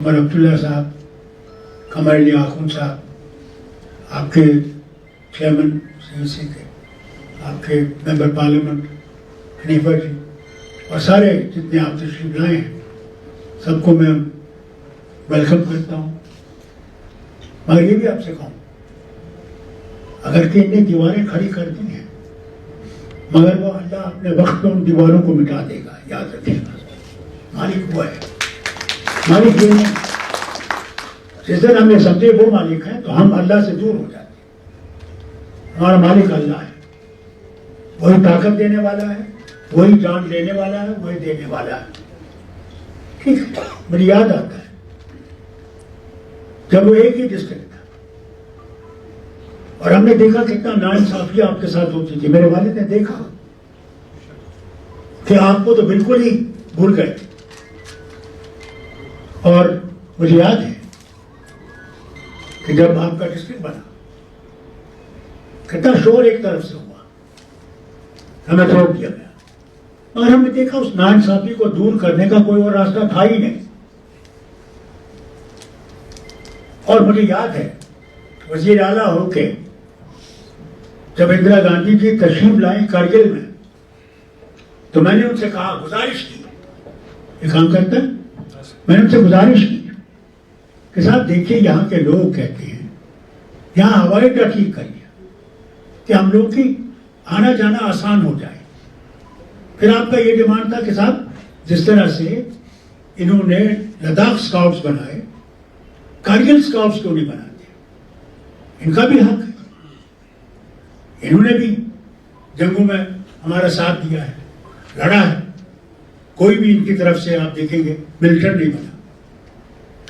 عمر عبداللہ صاحب, قمر علی آخون صاحب, آپ کے چیئرمین CEC کے, آپ کے ممبر پارلیمنٹ حنیفہ جی, اور سارے جتنے آپ تشریف لائے ہیں, سب کو میں ویلکم کرتا ہوں. مگر یہ بھی آپ سے کہوں, اگر کہ انہیں دیواریں کھڑی کر دی ہیں, مگر وہ اللہ اپنے وقت میں ان دیواروں کو مٹا دے گا, یاد رکھیں گا. مالک وہ ہے, مالک یہ نہیں. جس دن ہم یہ سمجھے وہ مالک ہے تو ہم اللہ سے دور ہو جاتے ہیں. ہمارا مالک اللہ ہے, وہی طاقت دینے والا ہے, وہی جان لینے والا ہے, وہی دینے والا ہے. ٹھیک ہے, مجھے یاد آتا ہے جب وہ ایک ہی ڈسٹرکٹ تھا اور ہم نے دیکھا کتنا ناانصافی آپ کے ساتھ ہوتی تھی. میرے والد نے دیکھا کہ آپ کو تو بالکل ہی بھول گئے تھے. اور مجھے یاد ہے کہ جب آپ کا ڈسٹرکٹ بنا, کتنا شور ایک طرف سے ہوا, ہمیں روک دیا گیا, اور ہم نے دیکھا اس ناانصافی کو دور کرنے کا کوئی اور راستہ تھا ہی نہیں. اور مجھے یاد ہے وزیر اعلیٰ ہو کے جب اندرا گاندھی جی تشریف لائیں کارگل میں, تو میں نے ان سے کہا, گزارش کی, یہ کام کرتا ہے, میں نے ان سے گزارش کی کہ صاحب دیکھیے یہاں کے لوگ کہتے ہیں یہاں ہوائی اڈہ ٹھیک کریے کہ ہم لوگ کی آنا جانا آسان ہو جائے. پھر آپ کا یہ ڈیمانڈ تھا کہ صاحب جس طرح سے انہوں نے لداخ اسکاؤٹس بنائے, کارگل اسکاؤٹس کیوں نہیں بناتے؟ ان کا بھی حق ہے, انہوں نے بھی جنگوں میں ہمارا ساتھ دیا ہے, لڑا ہے. کوئی بھی ان کی طرف سے آپ دیکھیں گے ملٹن نہیں بنا,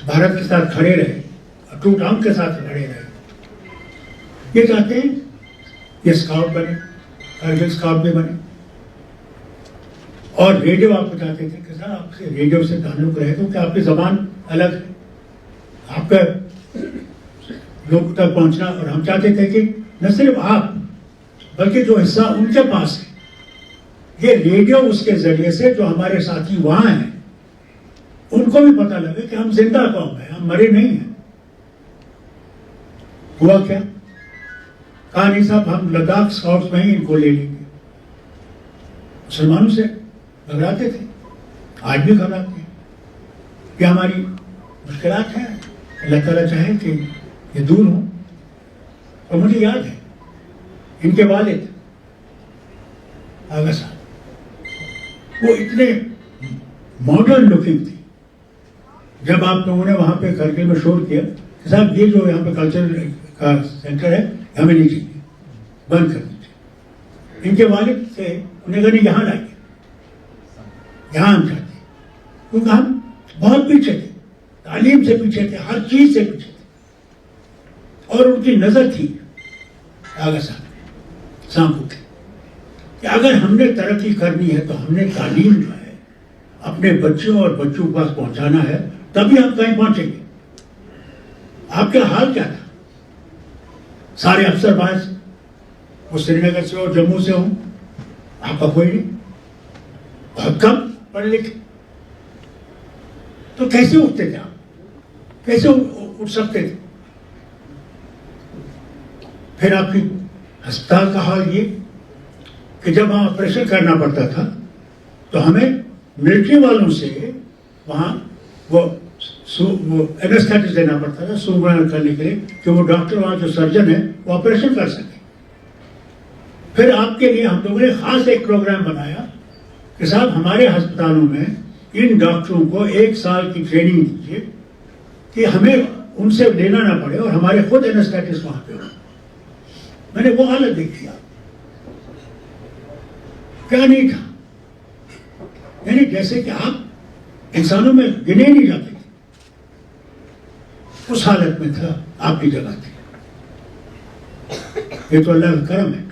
بھارت کے ساتھ کھڑے رہے, ٹوٹ ٹانگ کے ساتھ کھڑے رہے. یہ چاہتے ہیں یہ اسکاؤٹ بنے, کارگل اسکاؤٹ بھی بنے. اور ریڈیو آپ کو چاہتے تھے کہ سر آپ سے ریڈیو سے تعلق رہے تو کہ آپ کی زبان الگ ہے, آپ کا لوگ تک پہنچنا. اور ہم چاہتے تھے کہ نہ صرف آپ بلکہ جو حصہ ان کے پاس ہے, یہ ریڈیو اس کے ذریعے سے جو ہمارے ساتھی وہاں ہیں ان کو بھی پتہ لگے کہ ہم زندہ قوم ہیں, ہم مرے نہیں ہیں. ہوا کیا؟ کہا نہیں صاحب ہم لداخ اسکاؤٹس میں ہی ان کو لے لیں گے. مسلمانوں سے گھبراتے تھے, آج بھی گھبراتے ہیں. یہ ہماری مشکلات ہیں, اللہ تعالیٰ چاہے کہ یہ دور ہوں. اور مجھے یاد ہے ان کے والد آغا صاحب, وہ اتنے ماڈرن لکنگ تھی. جب آپ لوگوں نے وہاں پہ کارگل میں شور کیا کہ صاحب یہ جو یہاں پہ کلچر کا سینٹر ہے ہمیں نہیں چاہیے, بند کر دیجیے. ان کے والد سے انہیں کہا نہیں یہاں لائیے, یہاں ہم چاہتے ہیں, کیونکہ ہم بہت پیچھے تھے, تعلیم سے پیچھے تھے, ہر چیز سے پیچھے تھے. اور ان کی نظر تھی آغا صاحب سانپو کی کہ اگر ہم نے ترقی کرنی ہے تو ہم نے تعلیم جو ہے اپنے بچوں اور بچوں کے پاس پہنچانا ہے, تبھی ہم کہیں پہنچیں گے. آپ کا حال کیا تھا؟ سارے افسر باز وہ سری نگر سے ہو, جموں سے ہوں, آپ کا کوئی نہیں, بہت کم پڑھے لکھے. تو کیسے اٹھتے تھے آپ, کیسے اٹھ سکتے تھے؟ پھر آپ کی ہسپتال کا حال یہ کہ جب وہاں آپریشن کرنا پڑتا تھا تو ہمیں ملٹری والوں سے وہاں وہ اینستھیٹک دینا پڑتا تھا سونوگرافی کرنے کے لیے کہ وہ ڈاکٹر وہاں جو سرجن ہے وہ آپریشن کر سکے. پھر آپ کے لیے ہم لوگوں نے خاص ایک پروگرام بنایا کہ صاحب ہمارے ہسپتالوں میں ان ڈاکٹروں کو 1 سال کی ٹریننگ دیجیے کہ ہمیں ان سے لینا نہ پڑے اور ہمارے خود اینستھیٹکس وہاں پہ ہو. میں نے وہ حالت دیکھی. آپ کیا نہیں تھا, یعنی جیسے کہ آپ انسانوں میں گنے نہیں جاتے تھے, اس حالت میں تھا آپ کی جگہ تھی. یہ تو اللہ کا کرم ہے,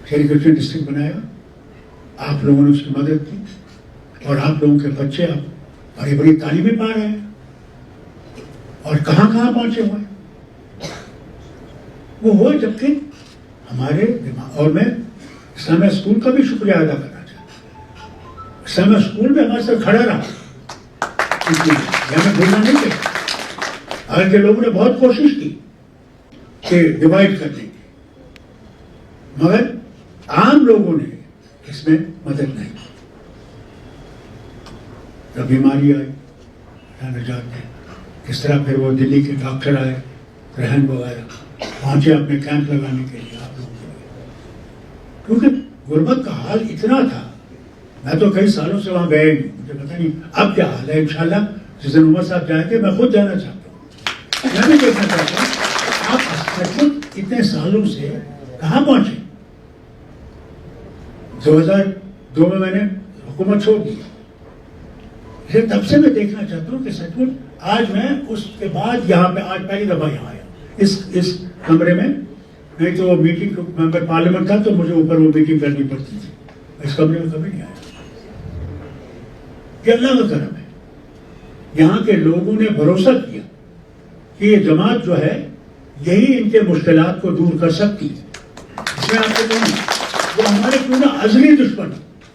شریف گڑھ ڈسٹرکٹ بنایا, آپ لوگوں نے اس کی مدد کی, اور آپ لوگوں کے بچے اب بڑی بڑی تعلیمیں پا رہے ہیں اور کہاں کہاں پہنچے ہوئے ہیں. وہ ہوئے جبکہ ہمارے دماغ. اور میں اسلامیہ اسکول کا بھی شکریہ ادا کرنا چاہتا ہوں. اسلامیہ اسکول میں ہمارے ساتھ کھڑا رہا. یہ ہمیں بھولنا نہیں چاہیے. آج کے لوگوں نے بہت کوشش کی کہ ڈیوائڈ کرنے کی، مگر عام لوگوں نے اس میں مدد نہیں کی. جب بیماری آئی نہ جاتے کس طرح پھر وہ دلی کے ڈاکٹر آئے، رہن وغیرہ پہنچے اپنے کیمپ لگانے کے لیے آپ لوگوں کو، کیونکہ غربت کا حال اتنا تھا. میں تو کئی سالوں سے وہاں گئے نہیں، مجھے پتا نہیں اب کیا حال ہے. انشاءاللہ جس دن عمر صاحب جائیں گے میں خود جانا چاہتا ہوں، میں بھی دیکھنا چاہتا ہوں آپ اتنے سالوں سے کہاں پہنچے. 2002 میں نے حکومت چھوڑ دی. تب سے میں دیکھنا چاہتا ہوں کہ سچ مچ آج میں اس کے بعد یہاں پہ آج پہلی دفعہ یہاں آیا اس کمرے میں. نہیں تو وہ میٹنگ ممبر پارلیمنٹ تھا تو مجھے اوپر وہ میٹنگ کرنی پڑتی تھی. اس کمرے میں کبھی نہیں آیا. یہ اللہ کا کرم ہے. یہاں کے لوگوں نے بھروسہ کیا کہ یہ جماعت جو ہے یہی ان کے مشکلات کو دور کر سکتی ہے. اس میں آپ کو کہوں وہ ہمارے کیوں نہ ازلی دشمن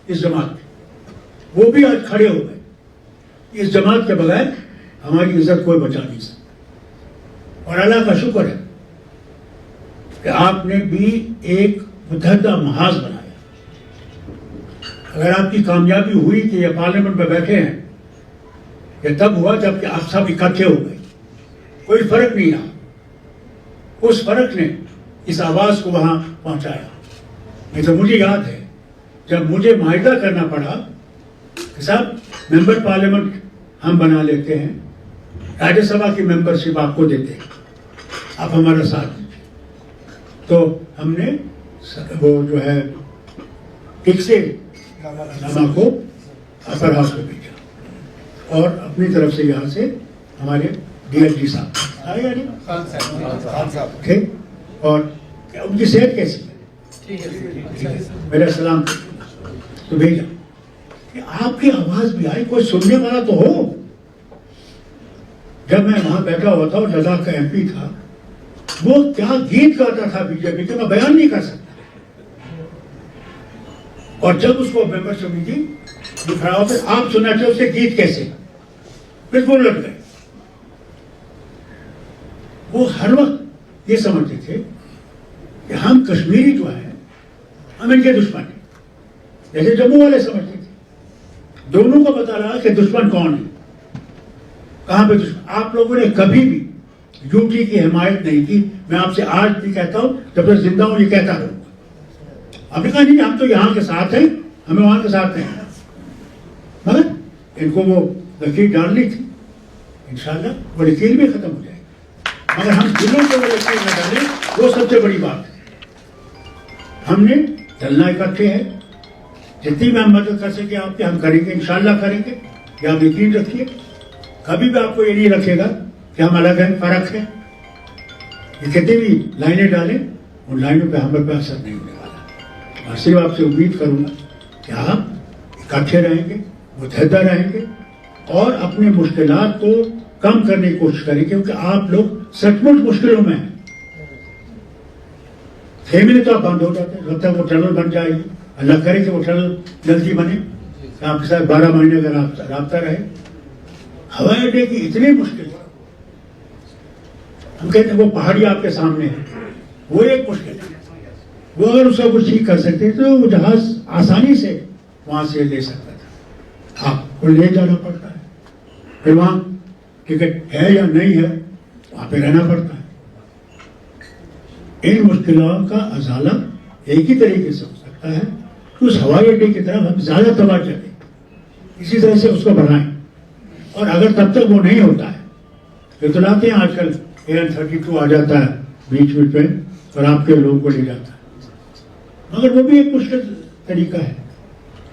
اس جماعت کے، وہ بھی آج کھڑے ہو گئے. اس جماعت کے بغیر ہماری عزت کوئی بچا نہیں سکتا. اور اللہ کا شکر ہے کہ آپ نے بھی ایک متحدہ محاذ بنایا. اگر آپ کی کامیابی ہوئی کہ یہ پارلیمنٹ میں بیٹھے ہیں، یہ تب ہوا جب کہ آپ سب اکٹھے ہو گئے. کوئی فرق نہیں رہا. اس فرق نے اس آواز کو وہاں پہنچایا. نہیں تو مجھے یاد ہے جب مجھے معاہدہ کرنا پڑا کہ صاحب ممبر پارلیمنٹ ہم بنا لیتے ہیں، راجیہ سبھا کی ممبرشپ آپ کو دیتے ہیں، آپ ہمارا ساتھ دیجیے. تو ہم نے وہ جو ہے ٹک سے نامہ کو اپر ہاؤس میں بھیجا اور اپنی طرف سے یہاں سے ہمارے ڈی ایل جی صاحب آئے گا نہیں ٹھیک. اور ان کی صحت کیسی ہے میرا سلام تو بھیجا کہ آپ کی آواز بھی آئی، کوئی سننے والا تو ہو. جب میں وہاں بیٹھا ہوا تھا اور لداخ کا ایم پی تھا، وہ کیا گیت گاتا تھا بی جے پی کے، میں بیان نہیں کر سکتا. اور جب اس کو ممبرشپ ملی جو کھڑا ہوتا آپ سننا چاہے اسے گیت کیسے، بالکل لٹ گئے. وہ ہر وقت یہ سمجھتے تھے کہ ہم کشمیری جو ہیں ہم ان کے دشمن ہیں، جیسے جموں والے سمجھتے تھے. دونوں کو پتا رہا کہ دشمن کون ہے، کہاں پہ دشمن. آپ لوگوں نے کبھی بھی یو ٹی کی حمایت نہیں کی. میں آپ سے آج بھی کہتا ہوں، جب تک زندہ ہوں یہ کہتا رہوں گا. آپ نے کہا نہیں ہم تو یہاں کے ساتھ ہیں، ہمیں وہاں کے ساتھ ہیں، مگر ان کو وہ لکیر ڈالنی تھی. انشاءاللہ وہ لکیر بھی ختم ہو جائے گی، مگر ہم دلوں کو وہ لکیر نہ ڈالیں، وہ سب سے بڑی بات ہے. ہم نے چلنا اکٹھے ہے. جتنی بھی ہم مدد کر سکے آپ کی ہم کریں گے، انشاءاللہ کریں گے. یہ آپ یقین رکھیے. کبھی بھی آپ کو یہ نہیں رکھے گا کہ ہم الگ ہیں، فرق ہے. یہ کتنی بھی لائنیں ڈالیں ان لائنوں پہ ہم پہ اثر نہیں ہونے والا. اور صرف آپ سے امید کروں گا کہ آپ اکٹھے رہیں گے، متحدہ رہیں گے اور اپنے مشکلات کو کم کرنے کی کوشش کریں، کیونکہ آپ لوگ سچ مچ مشکلوں میں ہیں. فیملی تو آپ بند ہو جاتے ہیں. جب تک وہ ٹنل بن جائے گی، اللہ کرے کہ وہ ٹنل جلدی بنے، آپ کے ساتھ 12 مہینے کا رابطہ رہے. ہوائی اڈے کی اتنی مشکل ہے، ہم کہتے ہیں وہ پہاڑی آپ کے سامنے ہے، وہ ایک مشکل ہے. وہ اگر اس کا کچھ ٹھیک کر سکتے تو وہ جہاز آسانی سے وہاں سے لے سکتا تھا. آپ کو لے جانا پڑتا ہے، پھر وہاں ٹکٹ ہے یا نہیں ہے وہاں پہ رہنا پڑتا ہے. ان مشکلات کا ازالہ ایک ہی طریقے سے ہو سکتا ہے کہ اس ہوائی اڈے کی طرف ہم زیادہ توجہ دیں، اسی طرح سے اس کو بڑھائیں. اور اگر تب تک وہ نہیں ہوتا ہے، اطلاعات ہیں آج کل AN-32 آ جاتا ہے بیچ میں اور آپ کے لوگوں کو لے جاتا ہے، مگر وہ بھی ایک مشکل طریقہ ہے.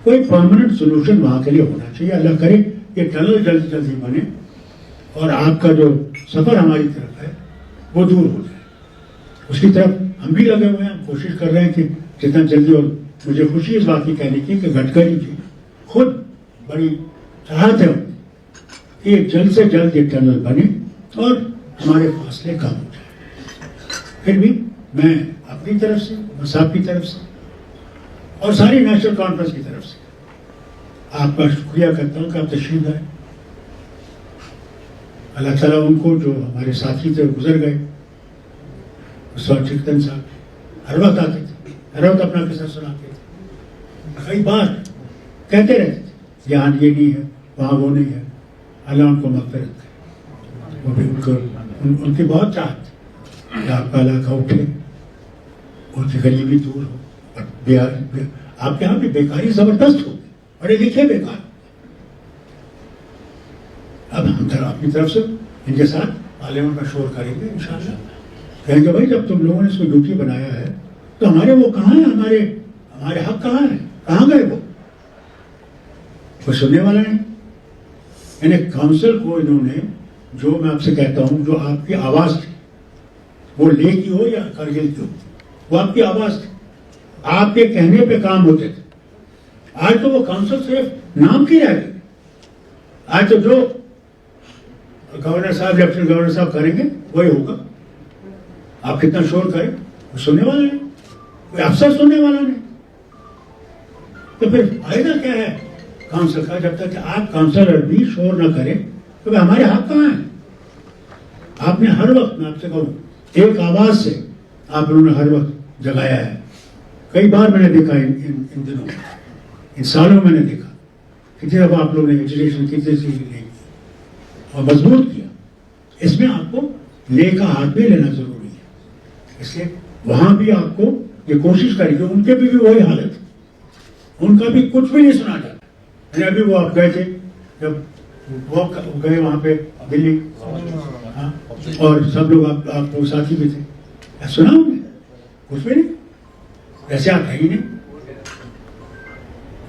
کوئی پرماننٹ سولوشن وہاں کے لیے ہونا چاہیے. اللہ کرے کہ ٹنل جلدی جلدی بنے اور آپ کا جو سفر ہماری طرف ہے وہ دور ہو جائے. اس کی طرف ہم بھی لگے ہوئے ہیں. ہم کوشش کر رہے ہیں کہ جتنا جلدی. اور مجھے خوشی اس بات کی کہنے کی کہ گڈکری جی خود بڑی چاہت ہے کہ جلد سے جلد یہ ٹنل بنے اور ہمارے فاصلے کم ہو جائے. پھر بھی میں اپنی طرف سے، صاحب کی طرف سے اور ساری نیشنل کانفرنس کی طرف سے آپ کا شکریہ کرتا ہوں کہ آپ تشریف لائے. اللہ تعالیٰ ان کو جو ہمارے ساتھی تھے گزر گئے، چکتن صاحب ہر وقت آتے تھے، ہر وقت اپنا قصہ سناتے تھے، کئی بار کہتے رہتے تھے یہاں یہ نہیں ہے وہاں وہ نہیں ہے، اللہ ان کو مغفرت کرے، وہ بھی ان کی بہت چاہت تھی کہ آپ کا علاقہ اٹھے، ان کی غریبی دور ہو، اور آپ کے یہاں بھی بیکاری زبردست ہو، پڑھے لکھے بیکار۔ اب ہم اپنی طرف سے ان کے ساتھ پارلیمنٹ میں شور کریں گے انشاءاللہ، کہیں گے بھائی جب تم لوگوں نے اس کو ڈیوٹی بنایا ہے تو ہمارے وہ کہاں ہیں، ہمارے حق کہاں ہیں، کہاں گئے وہ؟ کوئی سننے والا نہیں۔ یعنی کاؤنسل کو انہوں نے، جو میں آپ سے کہتا ہوں، جو آپ کی آواز تھی، وہ لے کی ہو یا کرگل کی ہو، وہ آپ کی آواز تھی، آپ کے کہنے پہ کام ہوتے تھے۔ آج تو وہ کاؤنسل صرف نام کی رہ گئی، آج تو جو گورنر صاحب لیفٹیننٹ گورنر صاحب کریں گے وہی ہوگا، آپ کتنا شور کریں وہ سننے والا نہیں، کوئی افسر سننے والا نہیں، تو پھر فائدہ کیا ہے کاؤنسل کا؟ جب تک کہ آپ کاؤنسلر بھی شور نہ کریں تو ہمارے حق کہاں ہیں؟ آپ نے ہر وقت، میں آپ سے کہوں، ایک آواز سے آپ انہوں نے ہر وقت جگایا ہے۔ کئی بار میں نے دیکھا ان دنوں، ان سالوں میں نے دیکھا کتنی دفعہ آپ لوگوں نے ایجوکیشن کتنے سی لے اور مضبوط کیا۔ اس میں آپ کو لے کا ہاتھ بھی لینا ضروری ہے، اس لیے وہاں بھی آپ کو یہ کوشش کری کہ ان کے بھی وہی حالت، ان کا بھی کچھ بھی نہیں سنا جاتا۔ یعنی ابھی وہ آپ گئے تھے، جب وہ گئے وہاں پہ دلی، اور سب لوگ آپ لوگ ساتھی بھی تھے، سنا ہوں نے کچھ بھی نہیں، ایسے آپ ہے ہی نہیں۔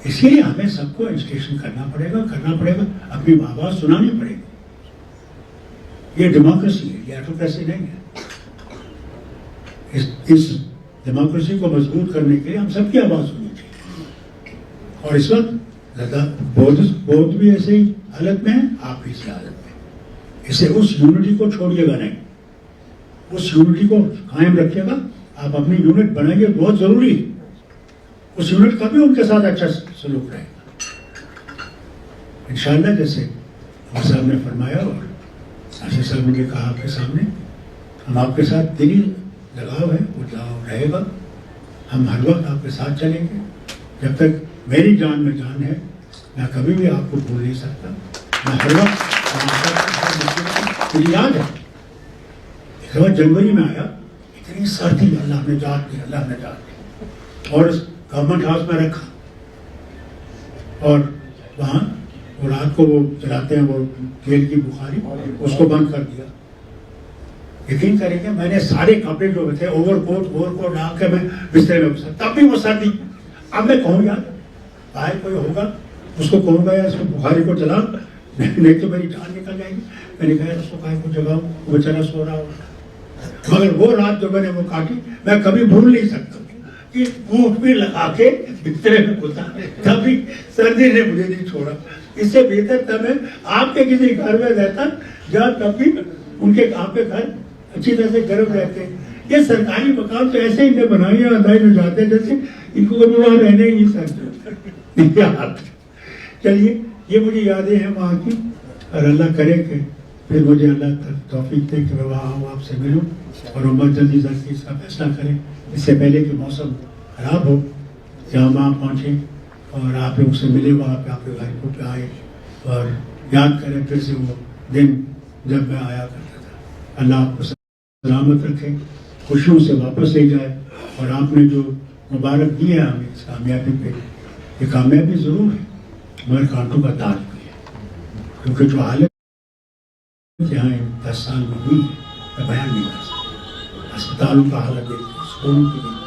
اسی لیے ہمیں سب کو ایجوکیشن کرنا پڑے گا، اپنی آواز سنانی پڑے گی۔ یہ ڈیموکریسی ہے، یہ ایٹوکریسی نہیں ہے۔ اس ڈیموکریسی کو مضبوط کرنے کے لیے ہم سب کی آواز ہونی چاہیے، اور اس وقت بودھ بھی ایسے ہی حالت میں ہے، آپ بھی اسی حالت میں، اسے اس یونٹی کو چھوڑیے گا نہیں، اس یونٹی کو قائم رکھیے گا۔ آپ اپنی یونٹ بنائیے، بہت ضروری ہے، اس یونٹ کا بھی ان کے ساتھ اچھا سلوک رہے گا انشاءاللہ۔ جیسے عمر صاحب نے فرمایا اور آصف صاحب نے کہا آپ کے سامنے، ہم آپ کے ساتھ دلی لگاؤ ہے، وہ لگاؤ رہے گا، ہم ہر وقت آپ کے ساتھ چلیں گے، جب تک میری جان میں جان ہے، میں کبھی بھی آپ کو بھول نہیں سکتا، میں ہر وقت مجھے یاد ہے ایک بار جنوری میں آیا، اتنی سردی، اللہ نے جان دی، اور گورنمنٹ ہاؤس میں رکھا، اور وہاں وہ رات کو وہ چلاتے ہیں وہ تیل کی بخاری، اس کو بند کر دیا۔ یقین کریں گے میں نے سارے کپڑے جو تھے اوور کوٹ ڈال کے میں بسترے میں گھسا، تب بھی وہ سردی۔ اب میں کہوں یار باہر کوئی ہوگا اس کو کہوں گا یار اس کو بخاری کو چلا، نہیں تو میری جان نکل جائے گی۔ میں نے کہا اس کو کہیں کو جگاؤ، وہ بیچارہ سو رہا ہوگا۔ مگر وہ رات جو میں نے وہ کاٹی میں کبھی بھول نہیں سکتا کہ بوٹ بھی لگا کے بسترے میں گھسا، تب بھی سردی نے مجھے نہیں چھوڑا۔ اس سے بہتر تب میں آپ کے کسی گھر میں رہتا جہاں تب بھی آپ کے گھر اچھی طرح سے گرم رہتے ہیں۔ یہ سرکاری مقام تو ایسے ہی بنائی ہیں ادائی میں جاتے ہیں جیسے ان کو کبھی وہاں رہنے ہی نہیں سکتے۔ چلیے یہ مجھے یادیں ہیں وہاں کی، اور اللہ کرے کہ پھر مجھے اللہ توفیق دے کہ میں وہاں آؤں، آپ سے ملوں، اور عمر جلدی جلدی اس کا فیصلہ کریں اس سے پہلے کہ موسم خراب ہو، جہاں وہاں پہنچیں اور آپ لوگ سے ملے، وہاں پہ آپ کے گھر کو پہ آئے اور یاد کریں پھر سے وہ دن جب میں آیا کرتا تھا۔ اللہ آپ کو سلامت رکھے، خوشیوں سے واپس لے جائے، اور آپ نے جو مبارک دی ہے ہمیں اس کامیابی پہ، یہ کامیابی ضرور ہے مگر کانٹوں کا تاج بھی ہے، کیونکہ جو حالت یہاں 10 سال میں ہوئی ہے میں بیان نہیں کر سکتا۔ اسپتالوں کا حالت دیکھیں، اسکولوں کی دیکھیں،